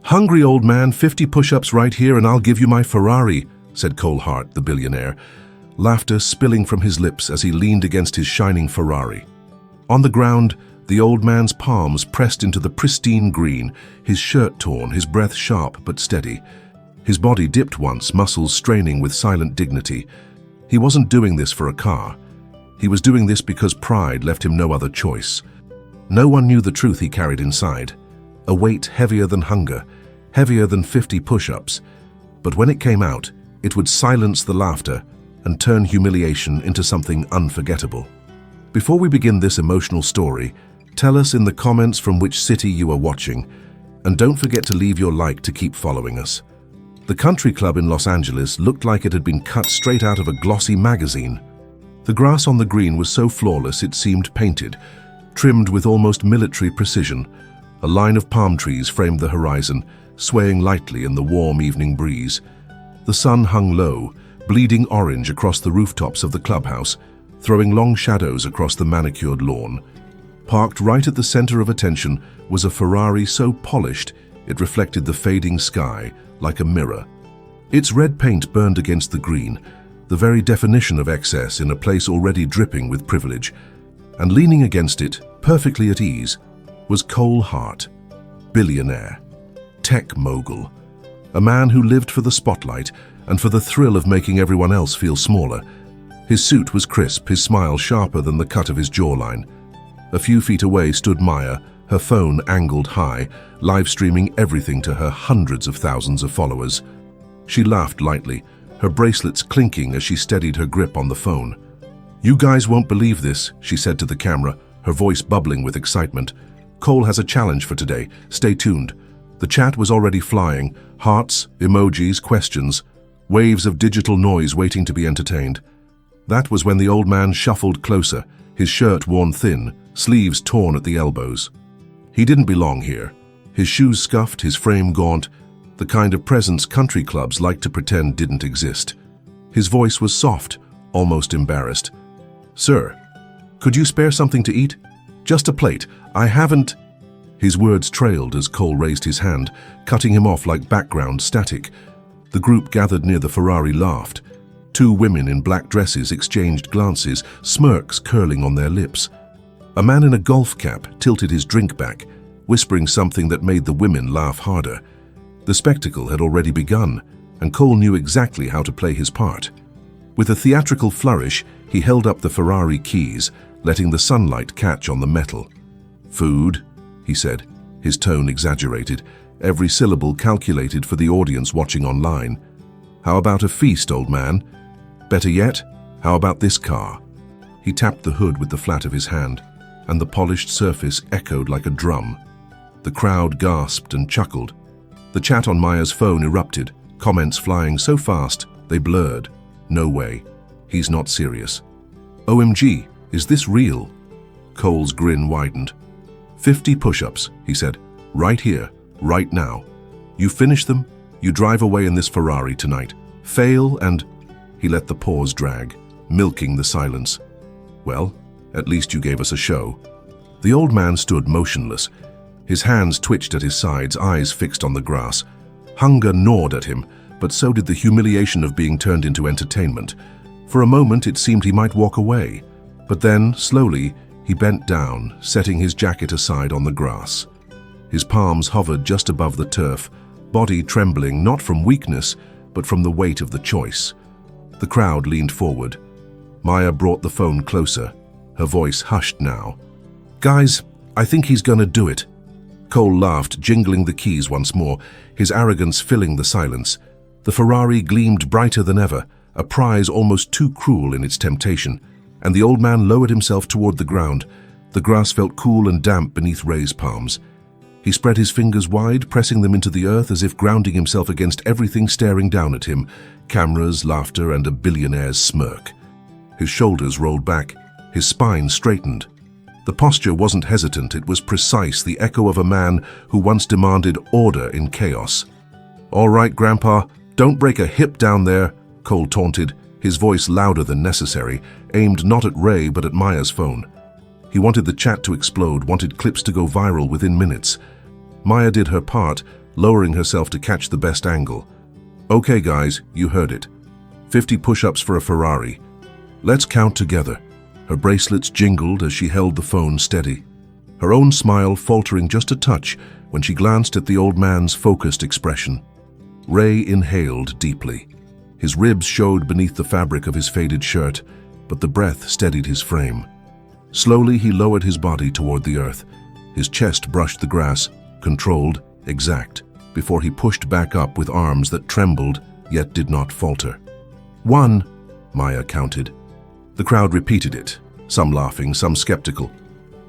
"Hungry old man, 50 push-ups right here and I'll give you my Ferrari," said Cole Hart, the billionaire, laughter spilling from his lips as he leaned against his shining Ferrari. On the ground, the old man's palms pressed into the pristine green, his shirt torn, his breath sharp but steady. His body dipped once, muscles straining with silent dignity. He wasn't doing this for a car. He was doing this because pride left him no other choice. No one knew the truth he carried inside. A weight heavier than hunger, heavier than 50 push-ups. But when it came out, it would silence the laughter and turn humiliation into something unforgettable. Before we begin this emotional story, tell us in the comments from which city you are watching, and don't forget to leave your like to keep following us. The country club in Los Angeles looked like it had been cut straight out of a glossy magazine. The grass on the green was so flawless it seemed painted, trimmed with almost military precision. A line of palm trees framed the horizon, swaying lightly in the warm evening breeze. The sun hung low, bleeding orange across the rooftops of the clubhouse, throwing long shadows across the manicured lawn. Parked right at the center of attention was a Ferrari so polished it reflected the fading sky like a mirror. Its red paint burned against the green, the very definition of excess in a place already dripping with privilege. And leaning against it, perfectly at ease, was Cole Hart, billionaire, tech mogul, a man who lived for the spotlight and for the thrill of making everyone else feel smaller. His suit was crisp, his smile sharper than the cut of his jawline. A few feet away stood Maya, her phone angled high, live-streaming everything to her hundreds of thousands of followers. She laughed lightly, her bracelets clinking as she steadied her grip on the phone. "You guys won't believe this," she said to the camera, her voice bubbling with excitement. "Cole has a challenge for today. Stay tuned." The chat was already flying, hearts, emojis, questions, waves of digital noise waiting to be entertained. That was when the old man shuffled closer, his shirt worn thin, sleeves torn at the elbows. He didn't belong here. His shoes scuffed, his frame gaunt, the kind of presence country clubs like to pretend didn't exist. His voice was soft, almost embarrassed. "Sir, could you spare something to eat? Just a plate. I haven't—" His words trailed as Cole raised his hand, cutting him off like background static. The group gathered near the Ferrari laughed. Two women in black dresses exchanged glances, smirks curling on their lips. A man in a golf cap tilted his drink back, whispering something that made the women laugh harder. The spectacle had already begun, and Cole knew exactly how to play his part. With a theatrical flourish, he held up the Ferrari keys, letting the sunlight catch on the metal. "Food," he said, his tone exaggerated, every syllable calculated for the audience watching online. "How about a feast, old man? Better yet, how about this car?" He tapped the hood with the flat of his hand, and the polished surface echoed like a drum. The crowd gasped and chuckled. The chat on Maya's phone erupted, comments flying so fast they blurred. "No way. He's not serious. OMG, is this real?" Cole's grin widened. 50 push-ups, he said. "Right here, right now. You finish them, you drive away in this Ferrari tonight. Fail and—" He let the pause drag, milking the silence. "Well, at least you gave us a show." The old man stood motionless. His hands twitched at his sides, eyes fixed on the grass. Hunger gnawed at him, but so did the humiliation of being turned into entertainment. For a moment it seemed he might walk away, but then, slowly, he bent down, setting his jacket aside on the grass. His palms hovered just above the turf, body trembling not from weakness, but from the weight of the choice. The crowd leaned forward. Maya brought the phone closer, her voice hushed now. "Guys, I think he's gonna do it." Cole laughed, jingling the keys once more, his arrogance filling the silence. The Ferrari gleamed brighter than ever, a prize almost too cruel in its temptation, and the old man lowered himself toward the ground. The grass felt cool and damp beneath Ray's palms. He spread his fingers wide, pressing them into the earth as if grounding himself against everything staring down at him, cameras, laughter, and a billionaire's smirk. His shoulders rolled back, his spine straightened. The posture wasn't hesitant, it was precise, the echo of a man who once demanded order in chaos. "All right, Grandpa, don't break a hip down there," Cole taunted, his voice louder than necessary, aimed not at Ray but at Maya's phone. He wanted the chat to explode, wanted clips to go viral within minutes. Maya did her part, lowering herself to catch the best angle. "Okay, guys, you heard it. 50 push-ups for a Ferrari. Let's count together." Her bracelets jingled as she held the phone steady, her own smile faltering just a touch when she glanced at the old man's focused expression. Ray inhaled deeply. His ribs showed beneath the fabric of his faded shirt, but the breath steadied his frame. Slowly he lowered his body toward the earth. His chest brushed the grass, controlled, exact, before he pushed back up with arms that trembled yet did not falter. "1," Maya counted. The crowd repeated it, some laughing, some skeptical.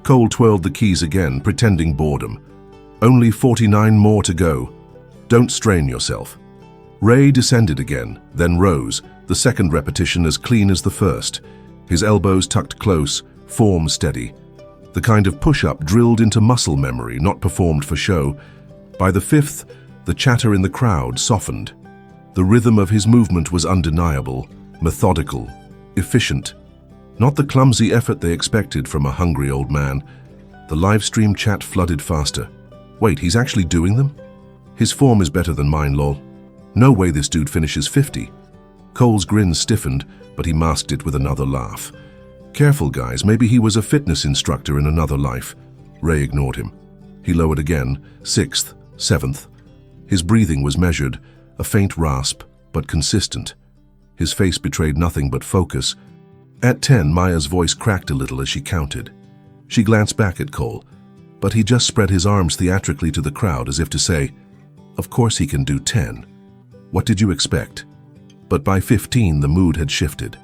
Cole twirled the keys again, pretending boredom. "Only 49 more to go. Don't strain yourself." Ray descended again, then rose, the second repetition as clean as the first, his elbows tucked close, form steady. The kind of push-up drilled into muscle memory, not performed for show. By the fifth, the chatter in the crowd softened. The rhythm of his movement was undeniable, methodical, efficient. Not the clumsy effort they expected from a hungry old man. The live-stream chat flooded faster. "Wait, he's actually doing them? His form is better than mine, lol. No way this dude finishes 50. Cole's grin stiffened, but he masked it with another laugh. "Careful, guys, maybe he was a fitness instructor in another life." Ray ignored him. He lowered again, 6th, 7th. His breathing was measured, a faint rasp, but consistent. His face betrayed nothing but focus. At 10, Maya's voice cracked a little as she counted. She glanced back at Cole, but he just spread his arms theatrically to the crowd as if to say, "Of course he can do 10. What did you expect?" But by 15, the mood had shifted.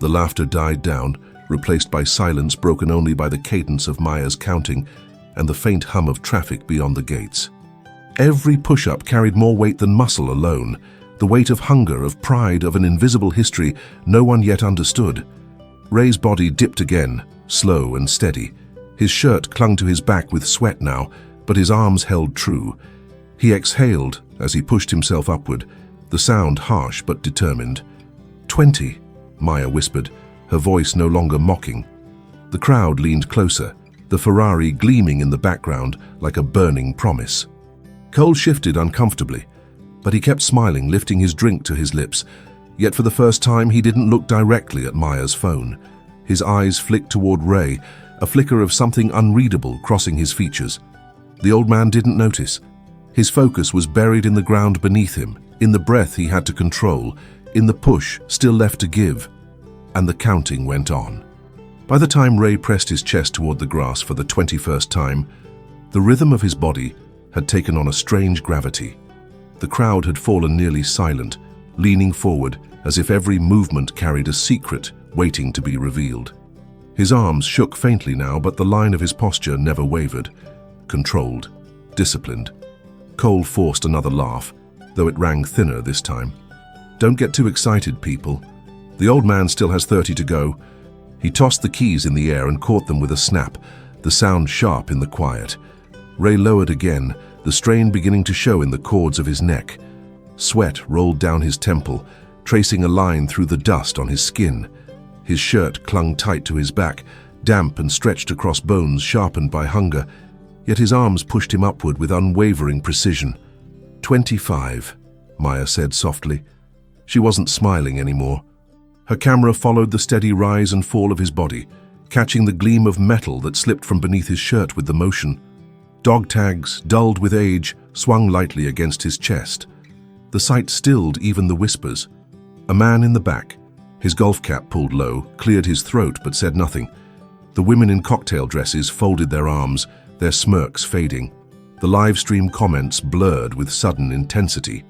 The laughter died down, replaced by silence broken only by the cadence of Maya's counting and the faint hum of traffic beyond the gates. Every push-up carried more weight than muscle alone, the weight of hunger, of pride, of an invisible history no one yet understood. Ray's body dipped again, slow and steady. His shirt clung to his back with sweat now, but his arms held true. He exhaled as he pushed himself upward, the sound harsh but determined. 20, Maya whispered, her voice no longer mocking. The crowd leaned closer, the Ferrari gleaming in the background like a burning promise. Cole shifted uncomfortably, but he kept smiling, lifting his drink to his lips. Yet for the first time he didn't look directly at Maya's phone. His eyes flicked toward Ray, a flicker of something unreadable crossing his features. The old man didn't notice. His focus was buried in the ground beneath him, in the breath he had to control, in the push still left to give. And the counting went on. By the time Ray pressed his chest toward the grass for the 21st time, the rhythm of his body had taken on a strange gravity. The crowd had fallen nearly silent, leaning forward as if every movement carried a secret waiting to be revealed. His arms shook faintly now, but the line of his posture never wavered. Controlled, disciplined. Cole forced another laugh, though it rang thinner this time. "Don't get too excited, people. The old man still has 30 to go." He tossed the keys in the air and caught them with a snap, the sound sharp in the quiet. Ray lowered again, the strain beginning to show in the cords of his neck. Sweat rolled down his temple, tracing a line through the dust on his skin. His shirt clung tight to his back, damp and stretched across bones sharpened by hunger, yet his arms pushed him upward with unwavering precision. 25, Maya said softly. She wasn't smiling anymore. Her camera followed the steady rise and fall of his body, catching the gleam of metal that slipped from beneath his shirt with the motion. Dog tags, dulled with age, swung lightly against his chest. The sight stilled even the whispers. A man in the back, his golf cap pulled low, cleared his throat but said nothing. The women in cocktail dresses folded their arms, their smirks fading. The live stream comments blurred with sudden intensity.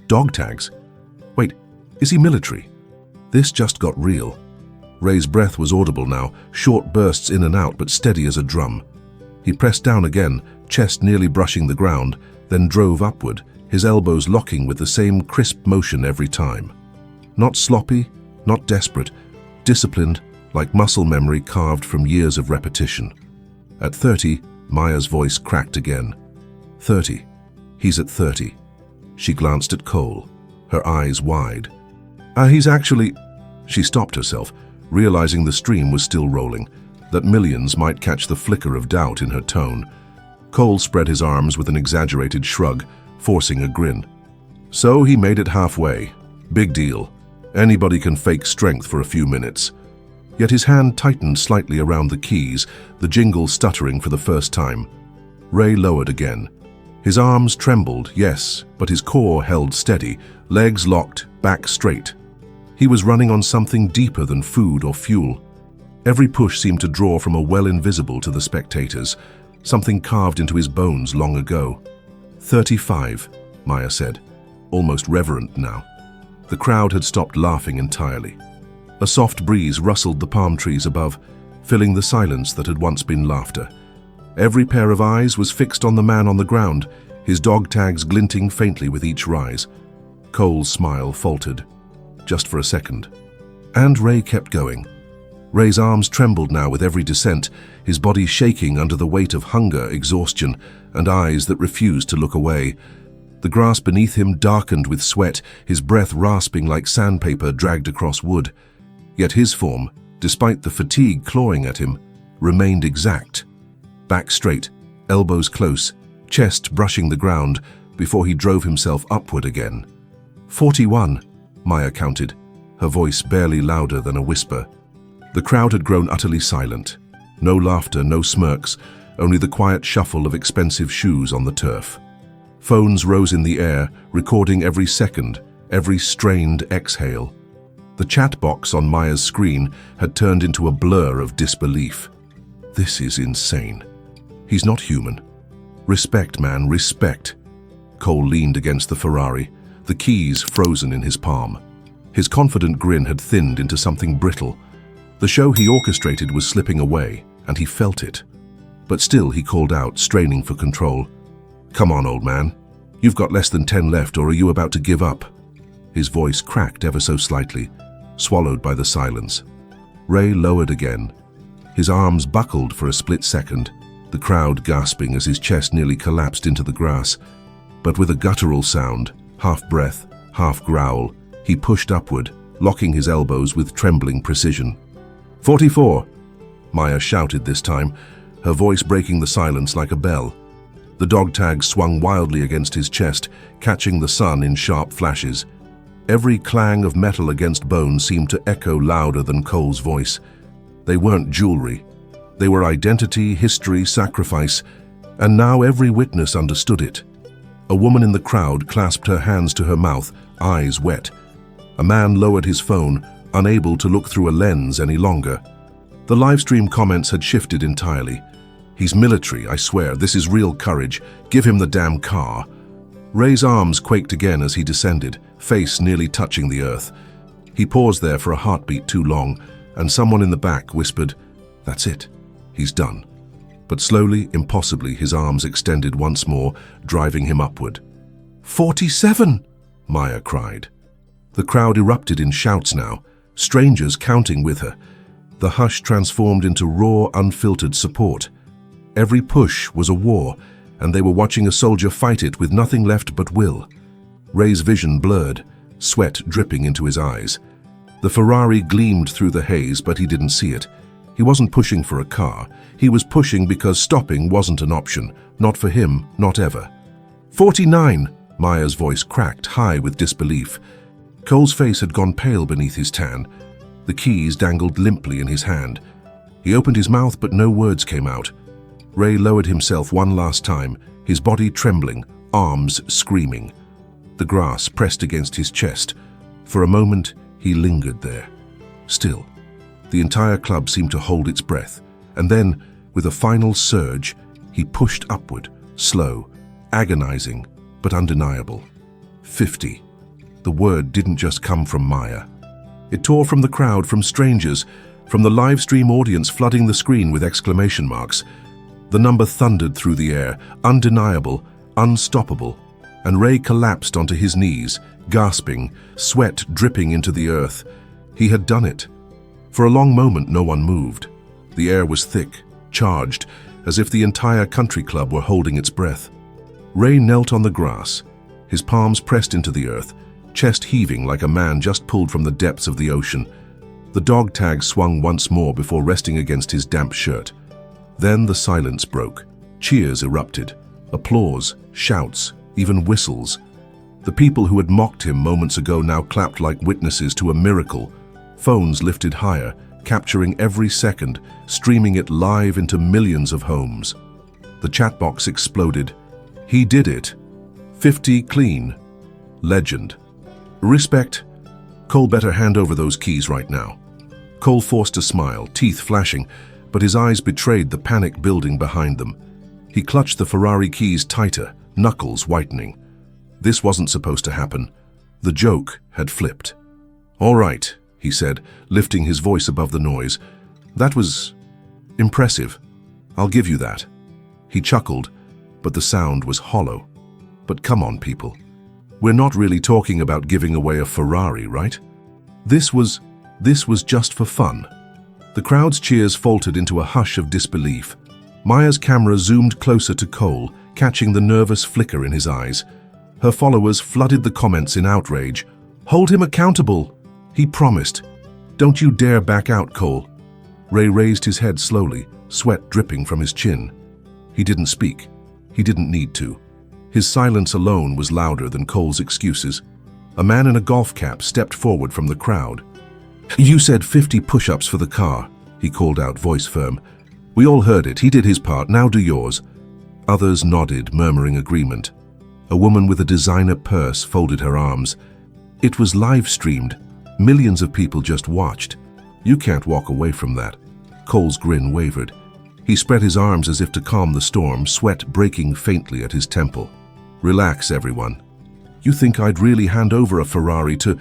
Dog tags? Wait, is he military? This just got real. Ray's breath was audible now, short bursts in and out but steady as a drum. He pressed down again, chest nearly brushing the ground, then drove upward, his elbows locking with the same crisp motion every time. Not sloppy, not desperate, disciplined, like muscle memory carved from years of repetition. At 30, Maya's voice cracked again. 30. He's at 30. She glanced at Cole, her eyes wide. He's actually... She stopped herself, realizing the stream was still rolling, that millions might catch the flicker of doubt in her tone. Cole spread his arms with an exaggerated shrug, forcing a grin. So he made it halfway. Big deal. Anybody can fake strength for a few minutes. Yet his hand tightened slightly around the keys, the jingle stuttering for the first time. Ray lowered again. His arms trembled, yes, but his core held steady, legs locked, back straight. He was running on something deeper than food or fuel. Every push seemed to draw from a well invisible to the spectators, something carved into his bones long ago. 35, Maya said, almost reverent now. The crowd had stopped laughing entirely. A soft breeze rustled the palm trees above, filling the silence that had once been laughter. Every pair of eyes was fixed on the man on the ground, his dog tags glinting faintly with each rise. Cole's smile faltered, just for a second. And Ray kept going. Ray's arms trembled now with every descent, his body shaking under the weight of hunger, exhaustion, and eyes that refused to look away. The grass beneath him darkened with sweat, his breath rasping like sandpaper dragged across wood. Yet his form, despite the fatigue clawing at him, remained exact. Back straight, elbows close, chest brushing the ground before he drove himself upward again. 41, Maya counted, her voice barely louder than a whisper. The crowd had grown utterly silent. No laughter, no smirks, only the quiet shuffle of expensive shoes on the turf. Phones rose in the air, recording every second, every strained exhale. The chat box on Maya's screen had turned into a blur of disbelief. This is insane. He's not human. Respect, man, respect. Cole leaned against the Ferrari, the keys frozen in his palm. His confident grin had thinned into something brittle. The show he orchestrated was slipping away, and he felt it. But still he called out, straining for control. Come on, old man. You've got less than 10 left, or are you about to give up? His voice cracked ever so slightly, swallowed by the silence. Ray lowered again. His arms buckled for a split second, the crowd gasping as his chest nearly collapsed into the grass. But with a guttural sound, half breath, half growl, he pushed upward, locking his elbows with trembling precision. 44, Maya shouted this time, her voice breaking the silence like a bell. The dog tag swung wildly against his chest, catching the sun in sharp flashes. Every clang of metal against bone seemed to echo louder than Cole's voice. They weren't jewelry. They were identity, history, sacrifice, and now every witness understood it. A woman in the crowd clasped her hands to her mouth, eyes wet. A man lowered his phone, unable to look through a lens any longer. The livestream comments had shifted entirely. He's military, I swear. This is real courage. Give him the damn car. Ray's arms quaked again as he descended, face nearly touching the earth. He paused there for a heartbeat too long, and someone in the back whispered, "That's it. He's done." But slowly, impossibly, his arms extended once more, driving him upward. 47! Maya cried. The crowd erupted in shouts now, strangers counting with her. The hush transformed into raw, unfiltered support. Every push was a war, and they were watching a soldier fight it with nothing left but will. Ray's vision blurred, sweat dripping into his eyes. The Ferrari gleamed through the haze, but he didn't see it. He wasn't pushing for a car. He was pushing because stopping wasn't an option. Not for him, not ever. 49! Maya's voice cracked, high with disbelief. Cole's face had gone pale beneath his tan. The keys dangled limply in his hand. He opened his mouth, but no words came out. Ray lowered himself one last time, his body trembling, arms screaming. The grass pressed against his chest. For a moment, he lingered there. Still, the entire club seemed to hold its breath, and then, with a final surge, he pushed upward, slow, agonizing, but undeniable. 50. The word didn't just come from Maya. It tore from the crowd, from strangers, from the live stream audience flooding the screen with exclamation marks. The number thundered through the air, undeniable, unstoppable, and Ray collapsed onto his knees, gasping, sweat dripping into the earth. He had done it. For a long moment, no one moved. The air was thick, charged, as if the entire country club were holding its breath. Ray knelt on the grass, his palms pressed into the earth, chest heaving like a man just pulled from the depths of the ocean. The dog tag swung once more before resting against his damp shirt. Then the silence broke. Cheers erupted. Applause, shouts, even whistles. The people who had mocked him moments ago now clapped like witnesses to a miracle. Phones lifted higher, capturing every second, streaming it live into millions of homes. The chat box exploded. He did it. 50 clean. Legend. Respect. Cole better hand over those keys right now. Cole forced a smile, teeth flashing, but his eyes betrayed the panic building behind them. He clutched the Ferrari keys tighter, knuckles whitening. This wasn't supposed to happen. The joke had flipped. "All right," he said, lifting his voice above the noise. "That was impressive. I'll give you that." He chuckled, but the sound was hollow. "But come on, people. We're not really talking about giving away a Ferrari, right? This was just for fun." The crowd's cheers faltered into a hush of disbelief. Maya's camera zoomed closer to Cole, catching the nervous flicker in his eyes. Her followers flooded the comments in outrage. "Hold him accountable," he promised. "Don't you dare back out, Cole." Ray raised his head slowly, sweat dripping from his chin. He didn't speak. He didn't need to. His silence alone was louder than Cole's excuses. A man in a golf cap stepped forward from the crowd. "You said 50 push-ups for the car," he called out, voice firm. "We all heard it. He did his part. Now do yours." Others nodded, murmuring agreement. A woman with a designer purse folded her arms. "It was live-streamed. Millions of people just watched. You can't walk away from that." Cole's grin wavered. He spread his arms as if to calm the storm, sweat breaking faintly at his temple. "Relax, everyone. You think I'd really hand over a Ferrari to...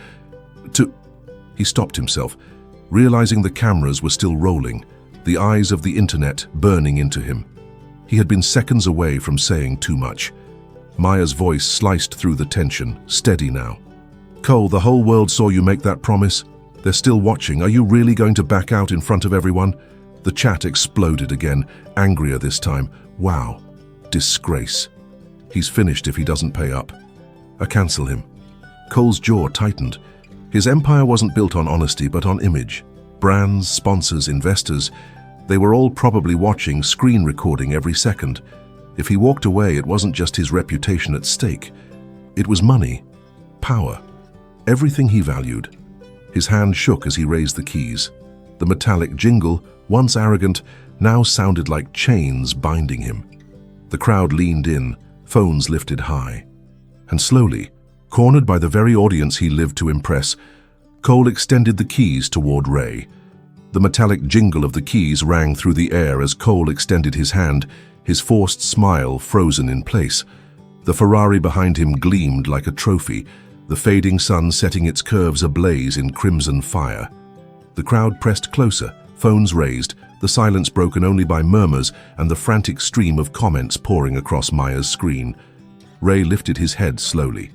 He stopped himself, realizing the cameras were still rolling, the eyes of the internet burning into him. He had been seconds away from saying too much. Maya's voice sliced through the tension, steady now. "Cole, the whole world saw you make that promise. They're still watching. Are you really going to back out in front of everyone?" The chat exploded again, angrier this time. "Wow. Disgrace. He's finished if he doesn't pay up. I cancel him." Cole's jaw tightened. His empire wasn't built on honesty, but on image. Brands, sponsors, investors, they were all probably watching, screen recording every second. If he walked away, it wasn't just his reputation at stake. It was money, power, everything he valued. His hand shook as he raised the keys. The metallic jingle, once arrogant, now sounded like chains binding him. The crowd leaned in, phones lifted high. And slowly, cornered by the very audience he lived to impress, Cole extended the keys toward Ray. The metallic jingle of the keys rang through the air as Cole extended his hand, his forced smile frozen in place. The Ferrari behind him gleamed like a trophy, the fading sun setting its curves ablaze in crimson fire. The crowd pressed closer, phones raised, the silence broken only by murmurs and the frantic stream of comments pouring across Maya's screen. Ray lifted his head slowly.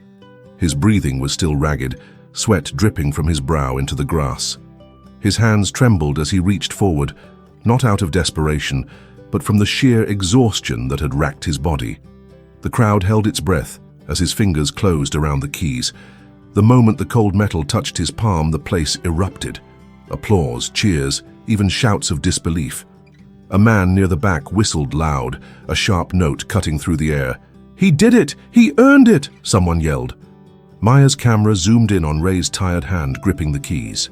His breathing was still ragged, sweat dripping from his brow into the grass. His hands trembled as he reached forward, not out of desperation, but from the sheer exhaustion that had racked his body. The crowd held its breath as his fingers closed around the keys. The moment the cold metal touched his palm, the place erupted. Applause, cheers, even shouts of disbelief. A man near the back whistled loud, a sharp note cutting through the air. "He did it! He earned it!" someone yelled. Maya's camera zoomed in on Ray's tired hand gripping the keys.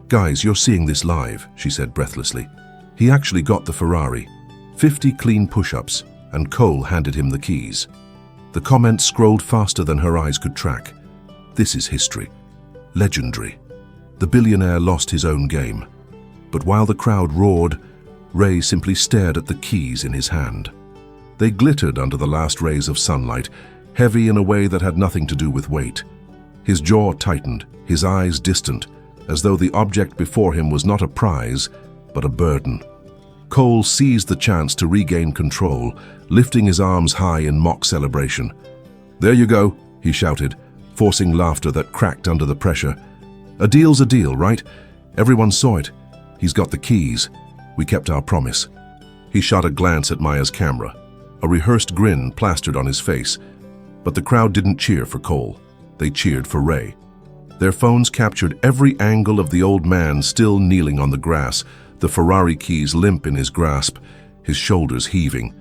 "Guys, you're seeing this live," she said breathlessly. He actually got the Ferrari. 50 clean push-ups, and Cole handed him the keys. The comments scrolled faster than her eyes could track. This is history. Legendary. The billionaire lost his own game. But while the crowd roared, Ray simply stared at the keys in his hand. They glittered under the last rays of sunlight, heavy in a way that had nothing to do with weight. His jaw tightened, his eyes distant, as though the object before him was not a prize, but a burden. Cole seized the chance to regain control, lifting his arms high in mock celebration. "There you go," he shouted, forcing laughter that cracked under the pressure. "A deal's a deal, right? Everyone saw it. He's got the keys. We kept our promise." He shot a glance at Maya's camera. A rehearsed grin plastered on his face. But the crowd didn't cheer for Cole. They cheered for Ray. Their phones captured every angle of the old man still kneeling on the grass, the Ferrari keys limp in his grasp, his shoulders heaving.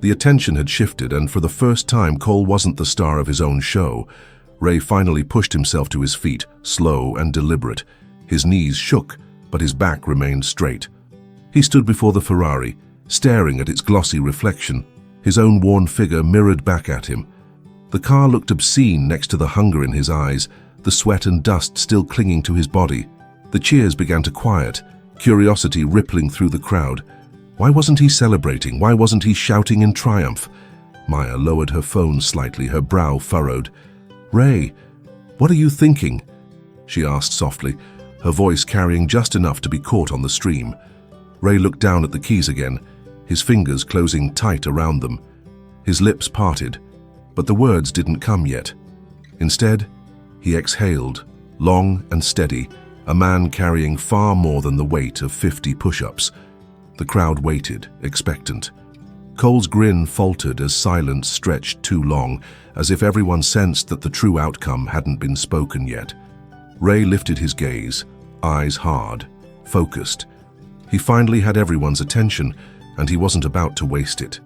The attention had shifted, and for the first time Cole wasn't the star of his own show. Ray finally pushed himself to his feet, slow and deliberate. His knees shook, but his back remained straight. He stood before the Ferrari, staring at its glossy reflection, his own worn figure mirrored back at him. The car looked obscene next to the hunger in his eyes, the sweat and dust still clinging to his body. The cheers began to quiet, curiosity rippling through the crowd. Why wasn't he celebrating? Why wasn't he shouting in triumph? Maya lowered her phone slightly, her brow furrowed. "Ray, what are you thinking?" she asked softly, her voice carrying just enough to be caught on the stream. Ray looked down at the keys again, his fingers closing tight around them. His lips parted, but the words didn't come yet. Instead, he exhaled, long and steady, a man carrying far more than the weight of 50 push-ups. The crowd waited, expectant. Cole's grin faltered as silence stretched too long, as if everyone sensed that the true outcome hadn't been spoken yet. Ray lifted his gaze, eyes hard, focused. He finally had everyone's attention, and he wasn't about to waste it.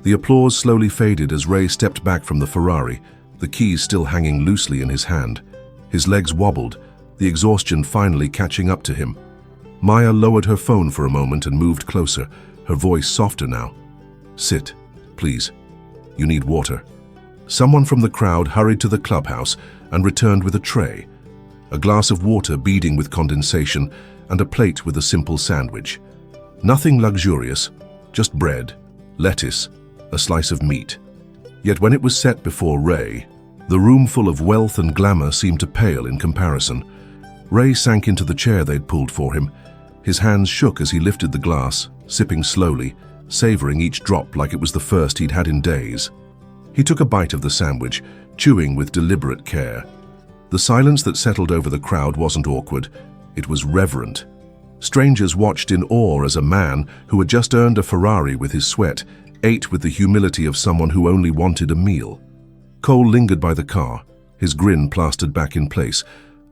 The applause slowly faded as Ray stepped back from the Ferrari, the keys still hanging loosely in his hand. His legs wobbled, the exhaustion finally catching up to him. Maya lowered her phone for a moment and moved closer, her voice softer now. "Sit, please. You need water." Someone from the crowd hurried to the clubhouse and returned with a tray, a glass of water beading with condensation, and a plate with a simple sandwich. Nothing luxurious, just bread, lettuce, a slice of meat. Yet when it was set before Ray, the room full of wealth and glamour seemed to pale in comparison. Ray sank into the chair they'd pulled for him. His hands shook as he lifted the glass, sipping slowly, savoring each drop like it was the first he'd had in days. He took a bite of the sandwich, chewing with deliberate care. The silence that settled over the crowd wasn't awkward, it was reverent. Strangers watched in awe as a man who had just earned a Ferrari with his sweat ate with the humility of someone who only wanted a meal. Cole lingered by the car, his grin plastered back in place,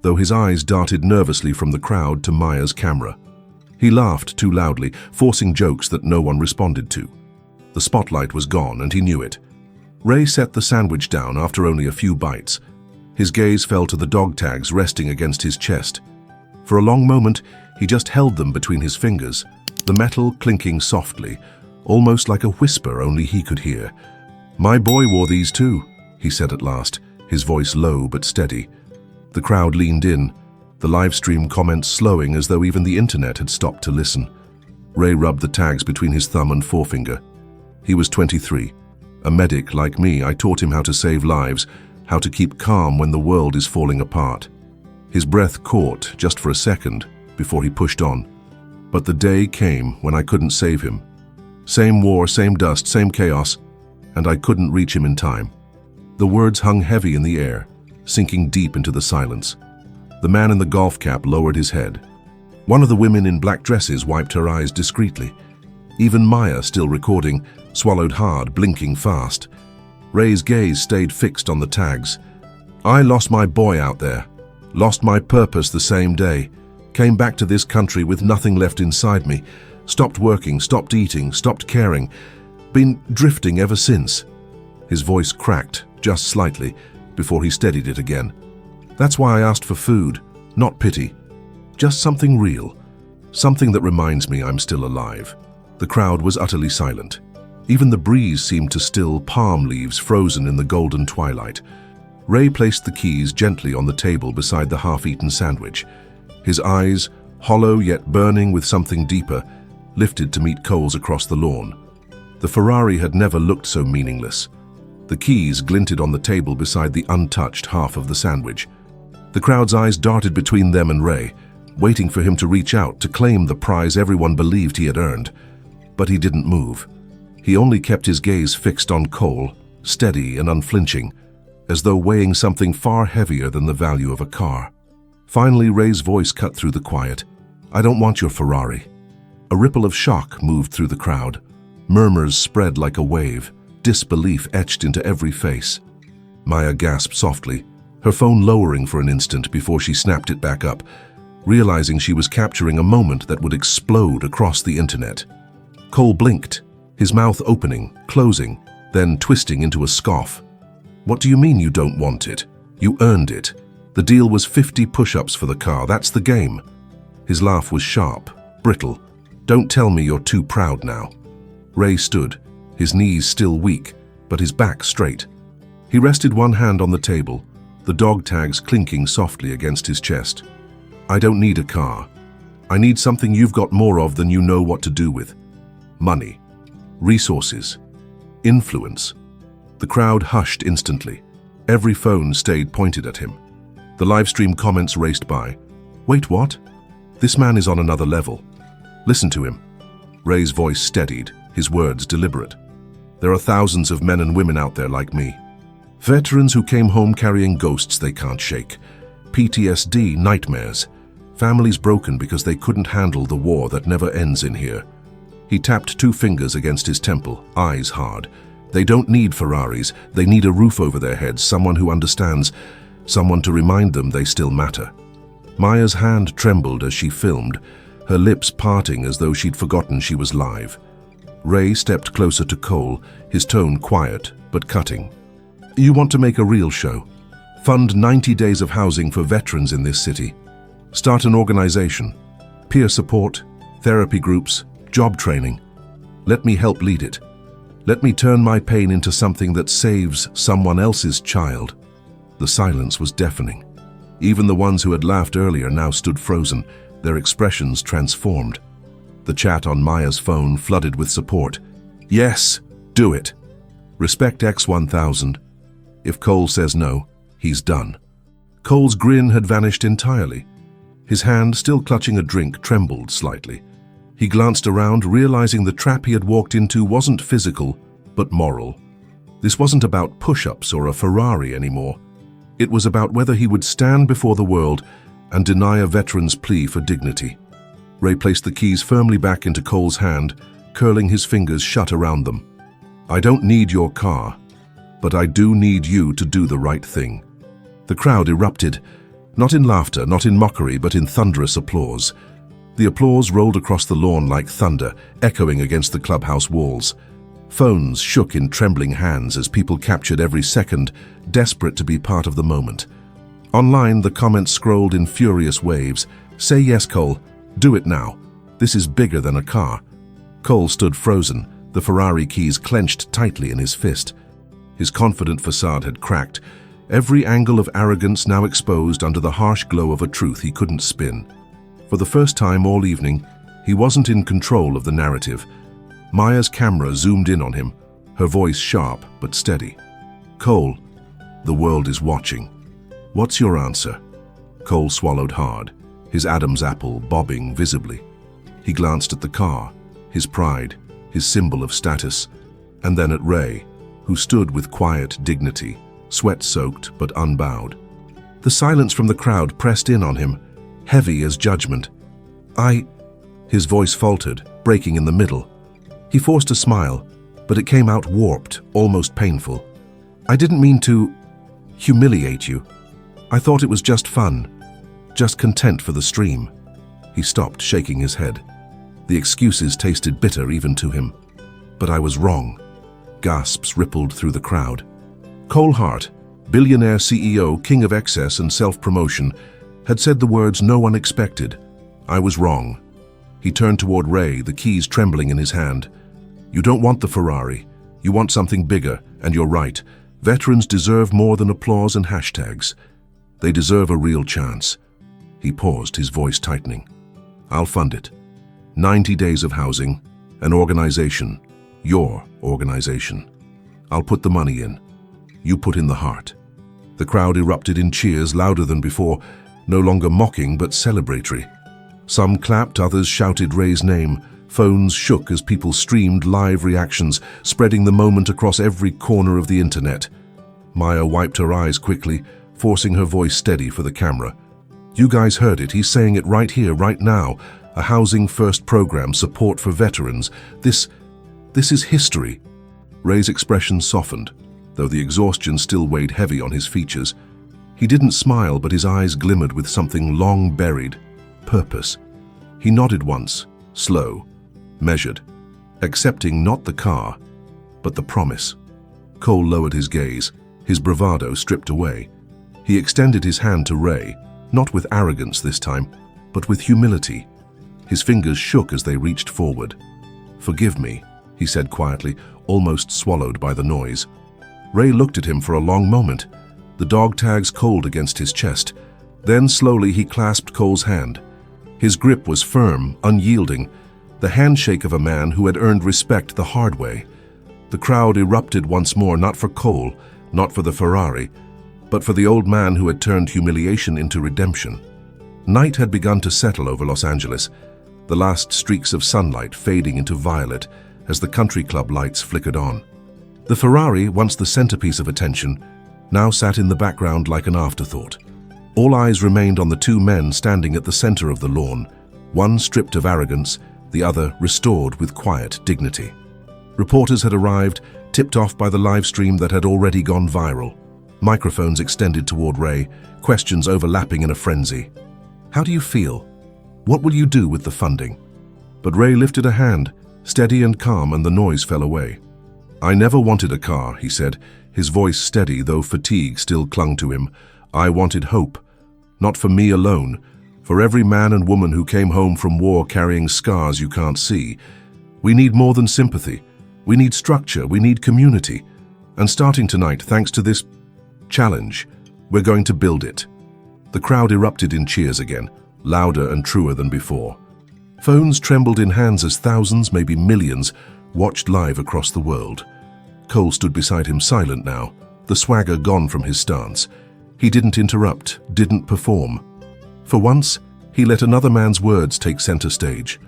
though his eyes darted nervously from the crowd to Maya's camera. He laughed too loudly, forcing jokes that no one responded to. The spotlight was gone, and he knew it. Ray set the sandwich down after only a few bites. His gaze fell to the dog tags resting against his chest. For a long moment, he just held them between his fingers, the metal clinking softly, almost like a whisper only he could hear. "My boy wore these too," he said at last, his voice low but steady. The crowd leaned in, the live stream comments slowing as though even the internet had stopped to listen. Ray rubbed the tags between his thumb and forefinger. He was 23. A medic like me, I taught him how to save lives, how to keep calm when the world is falling apart. His breath caught just for a second before he pushed on. But the day came when I couldn't save him. Same war, same dust, same chaos, and I couldn't reach him in time. The words hung heavy in the air, sinking deep into the silence. The man in the golf cap lowered his head. One of the women in black dresses wiped her eyes discreetly. Even Maya, still recording, swallowed hard, blinking fast. Ray's gaze stayed fixed on the tags. "I lost my boy out there. Lost my purpose the same day. Came back to this country with nothing left inside me. Stopped working, stopped eating, stopped caring. Been drifting ever since." His voice cracked, just slightly, before he steadied it again. "That's why I asked for food, not pity. Just something real. Something that reminds me I'm still alive." The crowd was utterly silent. Even the breeze seemed to still, palm leaves frozen in the golden twilight. Ray placed the keys gently on the table beside the half-eaten sandwich. His eyes, hollow yet burning with something deeper, lifted to meet Cole's across the lawn. The Ferrari had never looked so meaningless. The keys glinted on the table beside the untouched half of the sandwich. The crowd's eyes darted between them and Ray, waiting for him to reach out to claim the prize everyone believed he had earned. But he didn't move. He only kept his gaze fixed on Cole, steady and unflinching, as though weighing something far heavier than the value of a car. Finally, Ray's voice cut through the quiet. "I don't want your Ferrari." A ripple of shock moved through the crowd. Murmurs spread like a wave, disbelief etched into every face. Maya gasped softly, her phone lowering for an instant before she snapped it back up, realizing she was capturing a moment that would explode across the internet. Cole blinked, his mouth opening, closing, then twisting into a scoff. "What do you mean you don't want it? You earned it. The deal was 50 push-ups for the car, that's the game." His laugh was sharp, brittle. "Don't tell me you're too proud now." Ray stood, his knees still weak, but his back straight. He rested one hand on the table, the dog tags clinking softly against his chest. "I don't need a car. I need something you've got more of than you know what to do with. Money, resources, influence." The crowd hushed instantly. Every phone stayed pointed at him. The livestream comments raced by. "Wait, what? This man is on another level. Listen to him." Ray's voice steadied, his words deliberate. "There are thousands of men and women out there like me. Veterans who came home carrying ghosts they can't shake. PTSD, nightmares. Families broken because they couldn't handle the war that never ends in here." He tapped 2 fingers against his temple, eyes hard. "They don't need Ferraris. They need a roof over their heads, someone who understands, someone to remind them they still matter." Maya's hand trembled as she filmed, her lips parting as though she'd forgotten she was live. Ray stepped closer to Cole, his tone quiet but cutting. "You want to make a real show? Fund 90 days of housing for veterans in this city. Start an organization. Peer support, therapy groups, job training. Let me help lead it. Let me turn my pain into something that saves someone else's child." The silence was deafening. Even the ones who had laughed earlier now stood frozen, their expressions transformed. The chat on Maya's phone flooded with support. "Yes, do it. Respect X1000. If Cole says no, he's done." Cole's grin had vanished entirely. His hand, still clutching a drink, trembled slightly. He glanced around, realizing the trap he had walked into wasn't physical, but moral. This wasn't about push-ups or a Ferrari anymore. It was about whether he would stand before the world and deny a veteran's plea for dignity. Ray placed the keys firmly back into Cole's hand, curling his fingers shut around them. "I don't need your car, but I do need you to do the right thing." The crowd erupted, not in laughter, not in mockery, but in thunderous applause. The applause rolled across the lawn like thunder, echoing against the clubhouse walls. Phones shook in trembling hands as people captured every second, desperate to be part of the moment. Online, the comments scrolled in furious waves. "Say yes, Cole. Do it now. This is bigger than a car." Cole stood frozen, the Ferrari keys clenched tightly in his fist. His confident facade had cracked, every angle of arrogance now exposed under the harsh glow of a truth he couldn't spin. For the first time all evening, he wasn't in control of the narrative. Maya's camera zoomed in on him, her voice sharp but steady. "Cole, the world is watching. What's your answer?" Cole swallowed hard, his Adam's apple bobbing visibly. He glanced at the car, his pride, his symbol of status, and then at Ray, who stood with quiet dignity, sweat-soaked but unbowed. The silence from the crowd pressed in on him, heavy as judgment. His voice faltered, breaking in the middle. He forced a smile, but it came out warped, almost painful. "I didn't mean to humiliate you. I thought it was just fun, just content for the stream." He stopped, shaking his head. The excuses tasted bitter even to him. "But I was wrong." Gasps rippled through the crowd. Cole Hart, billionaire CEO, king of excess and self-promotion, had said the words no one expected. "I was wrong." He turned toward Ray, the keys trembling in his hand. "You don't want the Ferrari. You want something bigger, and you're right. Veterans deserve more than applause and hashtags. They deserve a real chance." He paused, his voice tightening. "I'll fund it. 90 days of housing, an organization, your organization. I'll put the money in. You put in the heart." The crowd erupted in cheers louder than before, no longer mocking but celebratory. Some clapped, others shouted Ray's name. Phones shook as people streamed live reactions, spreading the moment across every corner of the internet. Maya wiped her eyes quickly, forcing her voice steady for the camera. "You guys heard it. He's saying it right here, right now. A housing-first program, support for veterans. This is history." Ray's expression softened, though the exhaustion still weighed heavy on his features. He didn't smile, but his eyes glimmered with something long buried. Purpose. He nodded once, slow, measured. accepting not the car, but the promise. Cole lowered his gaze, his bravado stripped away. He extended his hand to Ray, not with arrogance this time, but with humility. His fingers shook as they reached forward. "Forgive me," he said quietly, almost swallowed by the noise. Ray looked at him for a long moment, the dog tags cold against his chest. Then slowly he clasped Cole's hand. His grip was firm, unyielding, the handshake of a man who had earned respect the hard way. The crowd erupted once more, not for Cole, not for the Ferrari, but for the old man who had turned humiliation into redemption. Night had begun to settle over Los Angeles, the last streaks of sunlight fading into violet as the country club lights flickered on. The Ferrari, once the centerpiece of attention, now sat in the background like an afterthought. All eyes remained on the two men standing at the center of the lawn, one stripped of arrogance, the other restored with quiet dignity. Reporters had arrived, tipped off by the live stream that had already gone viral. Microphones extended toward Ray, questions overlapping in a frenzy. "How do you feel? What will you do with the funding?" But Ray lifted a hand, steady and calm, and the noise fell away. "I never wanted a car," he said, his voice steady though fatigue still clung to him. "I wanted hope. Not for me alone, for every man and woman who came home from war carrying scars you can't see. We need more than sympathy. We need structure, we need community. And starting tonight, thanks to this challenge, we're going to build it." The crowd erupted in cheers again, louder and truer than before. Phones trembled in hands as thousands, maybe millions, watched live across the world. Cole stood beside him silent now, the swagger gone from his stance. He didn't interrupt, didn't perform. For once, he let another man's words take center stage.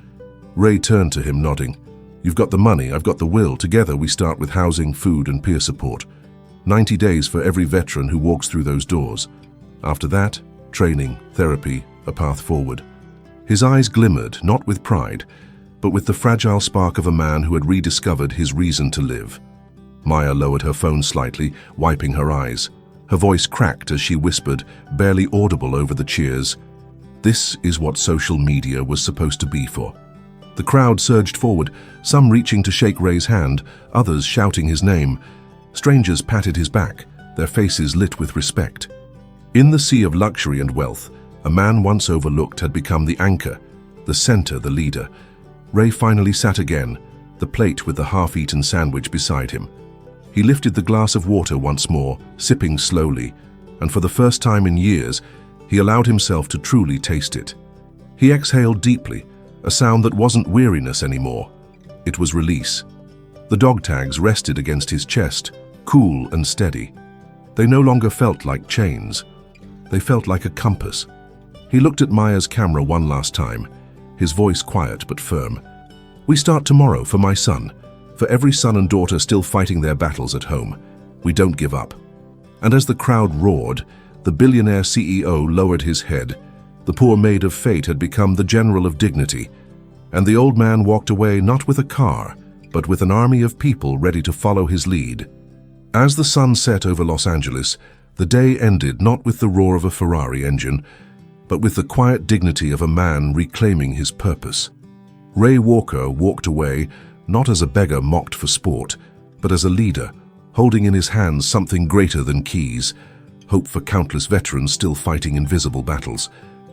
Ray turned to him, nodding. "You've got the money, I've got the will. Together we start with housing, food, and peer support. 90 days for every veteran who walks through those doors. After that, training, therapy, a path forward." His eyes glimmered, not with pride, but with the fragile spark of a man who had rediscovered his reason to live. Maya lowered her phone slightly, wiping her eyes. Her voice cracked as she whispered, barely audible over the cheers, "This is what social media was supposed to be for." The crowd surged forward, some reaching to shake Ray's hand, others shouting his name. Strangers patted his back, their faces lit with respect. In the sea of luxury and wealth, a man once overlooked had become the anchor, the center, the leader. Ray finally sat again, the plate with the half-eaten sandwich beside him. He lifted the glass of water once more, sipping slowly, and for the first time in years, he allowed himself to truly taste it. He exhaled deeply, a sound that wasn't weariness anymore. It was release. The dog tags rested against his chest, cool and steady. They no longer felt like chains. They felt like a compass. He looked at Maya's camera one last time, his voice quiet but firm. "We start tomorrow for my son, for every son and daughter still fighting their battles at home. We don't give up." And as the crowd roared, the billionaire CEO lowered his head. The poor maid of fate had become the general of dignity, and the old man walked away not with a car, but with an army of people ready to follow his lead. As the sun set over Los Angeles, the day ended not with the roar of a Ferrari engine, but with the quiet dignity of a man reclaiming his purpose. Ray Walker walked away, not as a beggar mocked for sport, but as a leader, holding in his hands something greater than keys, hope for countless veterans still fighting invisible battles.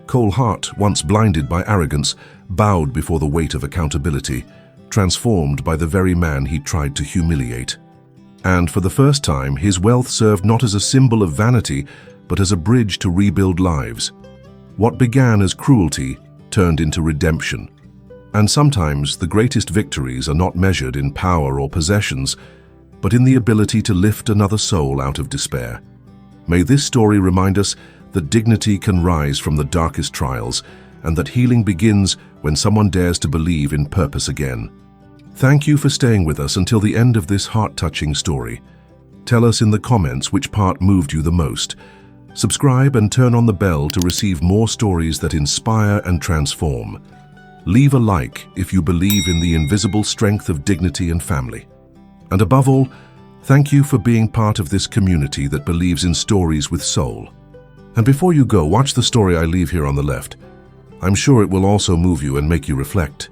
Cole Hart, once blinded by arrogance, bowed before the weight of accountability, transformed by the very man he tried to humiliate. And for the first time, his wealth served not as a symbol of vanity, but as a bridge to rebuild lives. What began as cruelty turned into redemption. And sometimes the greatest victories are not measured in power or possessions, but in the ability to lift another soul out of despair. May this story remind us that dignity can rise from the darkest trials, and that healing begins when someone dares to believe in purpose again. Thank you for staying with us until the end of this heart-touching story. Tell us in the comments which part moved you the most. Subscribe and turn on the bell to receive more stories that inspire and transform. Leave a like if you believe in the invisible strength of dignity and family. And above all, thank you for being part of this community that believes in stories with soul. And before you go, watch the story I leave here on the left. I'm sure it will also move you and make you reflect.